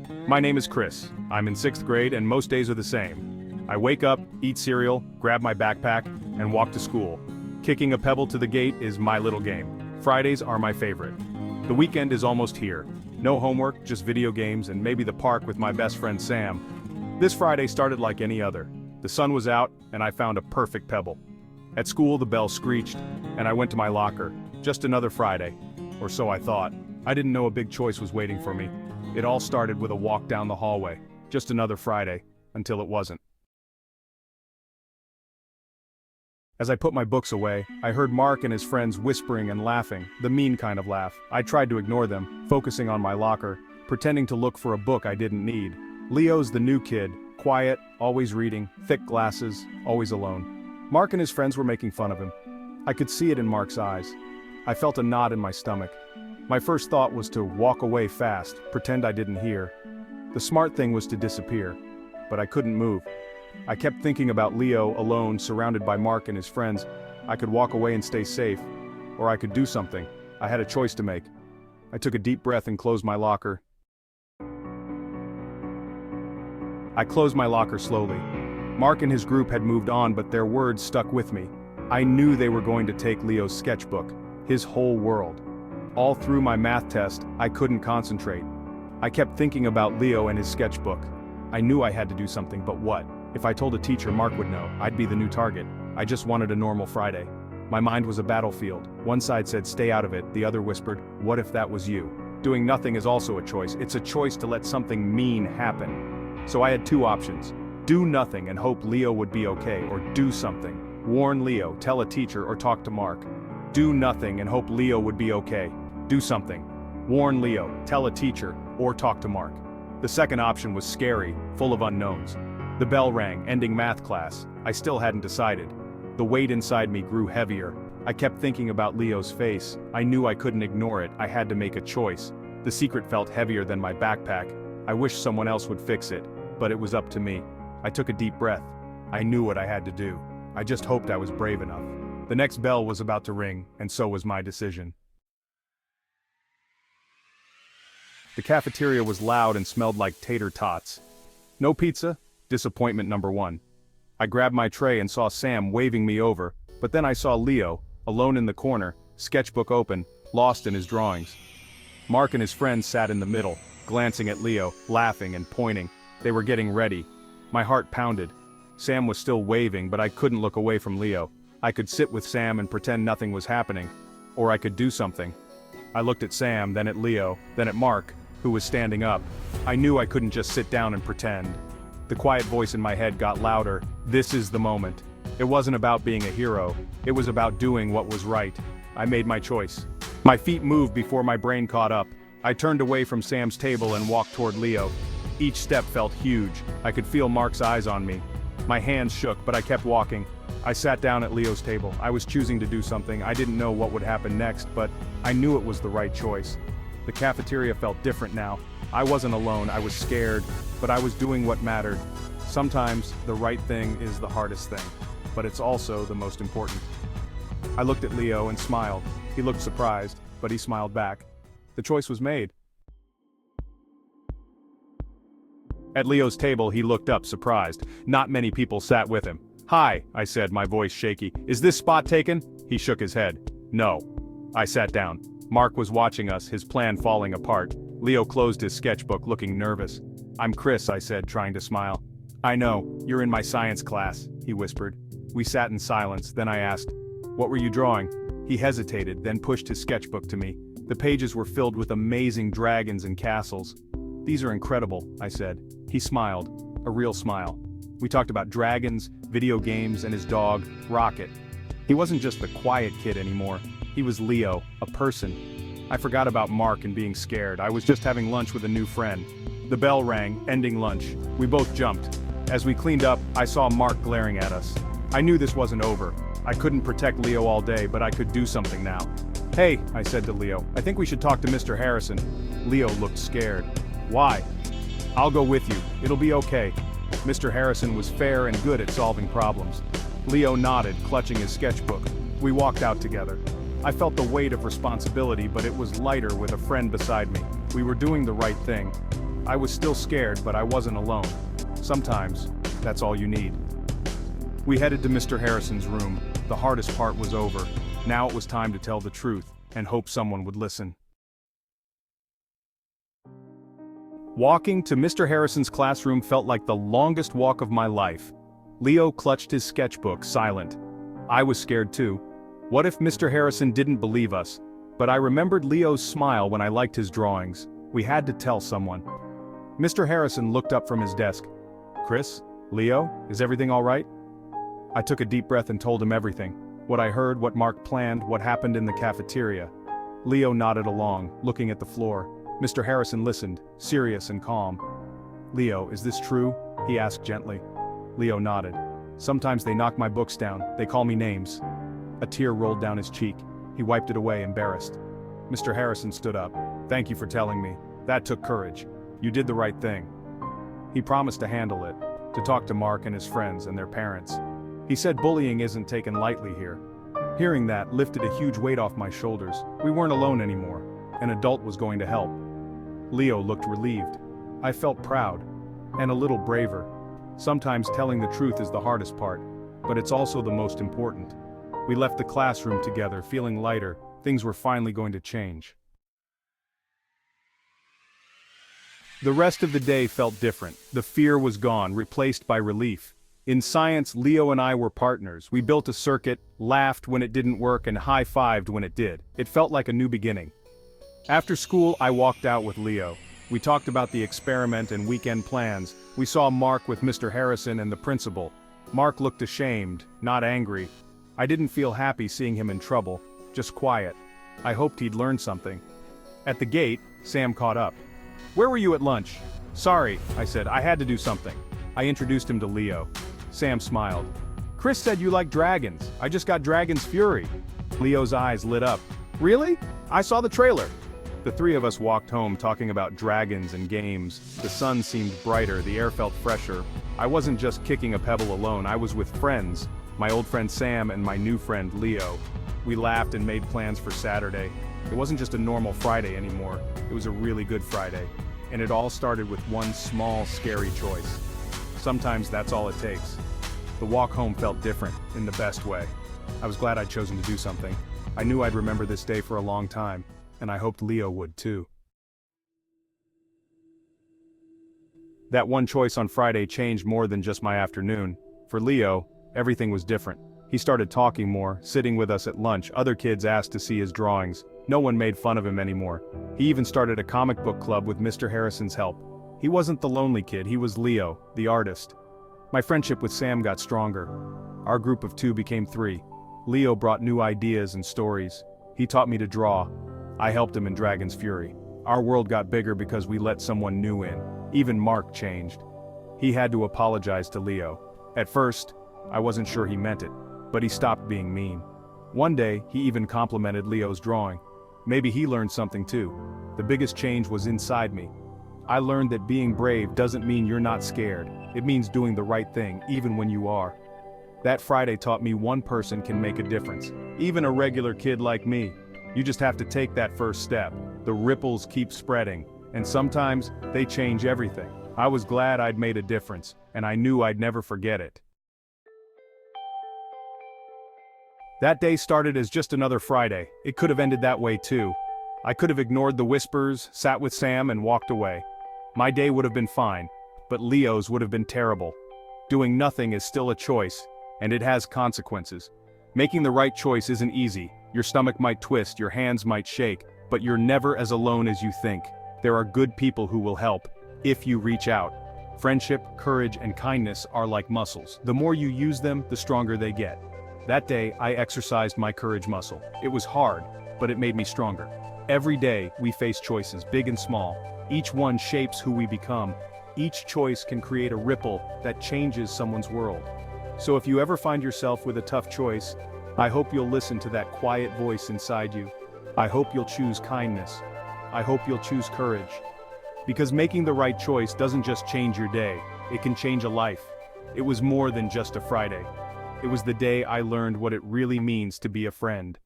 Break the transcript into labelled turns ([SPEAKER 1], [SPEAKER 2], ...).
[SPEAKER 1] My name is Chris. I'm in 6th grade and most days are the same. I wake up, eat cereal, grab my backpack, and walk to school. Kicking a pebble to the gate is my little game. Fridays are my favorite. The weekend is almost here. No homework, just video games and maybe the park with my best friend Sam. This Friday started like any other. The sun was out and I found a perfect pebble. At school the bell screeched and I went to my locker. Just another Friday. Or so I thought. I didn't know a big choice was waiting for me. It all started with a walk down the hallway. Just another Friday. Until it wasn't. As I put my books away, I heard Mark and his friends whispering and laughing, the mean kind of laugh. I tried to ignore them, focusing on my locker, pretending to look for a book I didn't need. Leo's the new kid, quiet, always reading, thick glasses, always alone. Mark and his friends were making fun of him. I could see it in Mark's eyes. I felt a knot in my stomach. My first thought was to walk away fast, pretend I didn't hear. The smart thing was to disappear, but I couldn't move. I kept thinking about Leo alone, surrounded by Mark and his friends. I could walk away and stay safe, or I could do something. I had a choice to make. I took a deep breath and closed my locker. I closed my locker slowly. Mark and his group had moved on, but their words stuck with me. I knew they were going to take Leo's sketchbook, his whole world. All through my math test, I couldn't concentrate. I kept thinking about Leo and his sketchbook. I knew I had to do something, but what? If I told a teacher, Mark would know. I'd be the new target. I just wanted a normal Friday. My mind was a battlefield. One side said, stay out of it. The other whispered, what if that was you? Doing nothing is also a choice. It's a choice to let something mean happen. So I had two options. Do nothing and hope Leo would be okay, or do something. Warn Leo, tell a teacher, or talk to Mark. Do nothing and hope Leo would be okay. Do something. Warn Leo, tell a teacher, or talk to Mark. The second option was scary, full of unknowns. The bell rang, ending math class. I still hadn't decided. The weight inside me grew heavier. I kept thinking about Leo's face. I knew I couldn't ignore it. I had to make a choice. The secret felt heavier than my backpack. I wished someone else would fix it, but it was up to me. I took a deep breath. I knew what I had to do. I just hoped I was brave enough. The next bell was about to ring, and so was my decision. The cafeteria was loud and smelled like tater tots. No pizza? Disappointment number one. I grabbed my tray and saw Sam waving me over, but then I saw Leo, alone in the corner, sketchbook open, lost in his drawings. Mark and his friends sat in the middle, glancing at Leo, laughing and pointing. They were getting ready. My heart pounded. Sam was still waving, but I couldn't look away from Leo. I could sit with Sam and pretend nothing was happening. Or I could do something. I looked at Sam, then at Leo, then at Mark, who was standing up. I knew I couldn't just sit down and pretend. The quiet voice in my head got louder. This is the moment. It wasn't about being a hero. It was about doing what was right. I made my choice. My feet moved before my brain caught up. I turned away from Sam's table and walked toward Leo. Each step felt huge. I could feel Mark's eyes on me. My hands shook, but I kept walking. I sat down at Leo's table. I was choosing to do something. I didn't know what would happen next, but I knew it was the right choice. The cafeteria felt different now. I wasn't alone, I was scared, but I was doing what mattered. Sometimes, the right thing is the hardest thing, but it's also the most important. I looked at Leo and smiled. He looked surprised, but he smiled back. The choice was made. At Leo's table, he looked up, surprised. Not many people sat with him. Hi, I said, my voice shaky. Is this spot taken? He shook his head. No. I sat down. Mark was watching us, his plan falling apart. Leo closed his sketchbook, looking nervous. I'm Chris, I said, trying to smile. I know, you're in my science class, he whispered. We sat in silence, then I asked, what were you drawing? He hesitated, then pushed his sketchbook to me. The pages were filled with amazing dragons and castles. These are incredible, I said. He smiled, a real smile. We talked about dragons, video games, and his dog, Rocket. He wasn't just the quiet kid anymore. He was Leo, a person. I forgot about Mark and being scared. I was just having lunch with a new friend. The bell rang, ending lunch. We both jumped. As we cleaned up, I saw Mark glaring at us. I knew this wasn't over. I couldn't protect Leo all day, but I could do something now. Hey, I said to Leo, I think we should talk to Mr. Harrison. Leo looked scared. Why? I'll go with you. It'll be okay. Mr. Harrison was fair and good at solving problems. Leo nodded, clutching his sketchbook. We walked out together. I felt the weight of responsibility, but it was lighter with a friend beside me. We were doing the right thing. I was still scared, but I wasn't alone. Sometimes, that's all you need. We headed to Mr. Harrison's room. The hardest part was over. Now it was time to tell the truth, and hope someone would listen. Walking to Mr. Harrison's classroom felt like the longest walk of my life. Leo clutched his sketchbook, silent. I was scared too. What if Mr. Harrison didn't believe us? But I remembered Leo's smile when I liked his drawings. We had to tell someone. Mr. Harrison looked up from his desk. Chris? Leo? Is everything all right? I took a deep breath and told him everything. What I heard, what Mark planned, what happened in the cafeteria. Leo nodded along, looking at the floor. Mr. Harrison listened, serious and calm. Leo, is this true? He asked gently. Leo nodded. Sometimes they knock my books down, they call me names. A tear rolled down his cheek. He wiped it away, embarrassed. Mr. Harrison stood up. Thank you for telling me. That took courage. You did the right thing. He promised to handle it, to talk to Mark and his friends and their parents. He said bullying isn't taken lightly here. Hearing that lifted a huge weight off my shoulders. We weren't alone anymore. An adult was going to help. Leo looked relieved. I felt proud. And a little braver. Sometimes telling the truth is the hardest part, but it's also the most important. We left the classroom together, feeling lighter. Things were finally going to change. The rest of the day felt different. The fear was gone, replaced by relief. In science, Leo and I were partners. We built a circuit, laughed when it didn't work, and high-fived when it did. It felt like a new beginning. After school, I walked out with Leo. We talked about the experiment and weekend plans. We saw Mark with Mr. Harrison and the principal. Mark looked ashamed, not angry. I didn't feel happy seeing him in trouble, just quiet. I hoped he'd learn something. At the gate, Sam caught up. Where were you at lunch? Sorry, I said, I had to do something. I introduced him to Leo. Sam smiled. Chris said you like dragons. I just got Dragon's Fury. Leo's eyes lit up. Really? I saw the trailer. The three of us walked home talking about dragons and games. The sun seemed brighter, the air felt fresher. I wasn't just kicking a pebble alone, I was with friends. My old friend Sam and my new friend Leo. We laughed and made plans for Saturday. It wasn't just a normal Friday anymore, it was a really good Friday. And it all started with one small, scary choice. Sometimes that's all it takes. The walk home felt different, in the best way. I was glad I'd chosen to do something. I knew I'd remember this day for a long time, and I hoped Leo would too. That one choice on Friday changed more than just my afternoon. For Leo, everything was different. He started talking more, sitting with us at lunch. Other kids asked to see his drawings. No one made fun of him anymore. He even started a comic book club with Mr. Harrison's help. He wasn't the lonely kid, he was Leo, the artist. My friendship with Sam got stronger. Our group of two became three. Leo brought new ideas and stories. He taught me to draw. I helped him in Dragon's Fury. Our world got bigger because we let someone new in. Even Mark changed. He had to apologize to Leo. At first, I wasn't sure he meant it, but he stopped being mean. One day, he even complimented Leo's drawing. Maybe he learned something too. The biggest change was inside me. I learned that being brave doesn't mean you're not scared. It means doing the right thing, even when you are. That Friday taught me one person can make a difference. Even a regular kid like me. You just have to take that first step. The ripples keep spreading, and sometimes they change everything. I was glad I'd made a difference, and I knew I'd never forget it. That day started as just another Friday. It could have ended that way too. I could have ignored the whispers, sat with Sam, and walked away. My day would have been fine, but Leo's would have been terrible. Doing nothing is still a choice, and it has consequences. Making the right choice isn't easy. Your stomach might twist, your hands might shake, but you're never as alone as you think. There are good people who will help, if you reach out. Friendship, courage, and kindness are like muscles. The more you use them, the stronger they get. That day, I exercised my courage muscle. It was hard, but it made me stronger. Every day, we face choices, big and small. Each one shapes who we become. Each choice can create a ripple that changes someone's world. So if you ever find yourself with a tough choice, I hope you'll listen to that quiet voice inside you. I hope you'll choose kindness. I hope you'll choose courage. Because making the right choice doesn't just change your day, it can change a life. It was more than just a Friday. It was the day I learned what it really means to be a friend.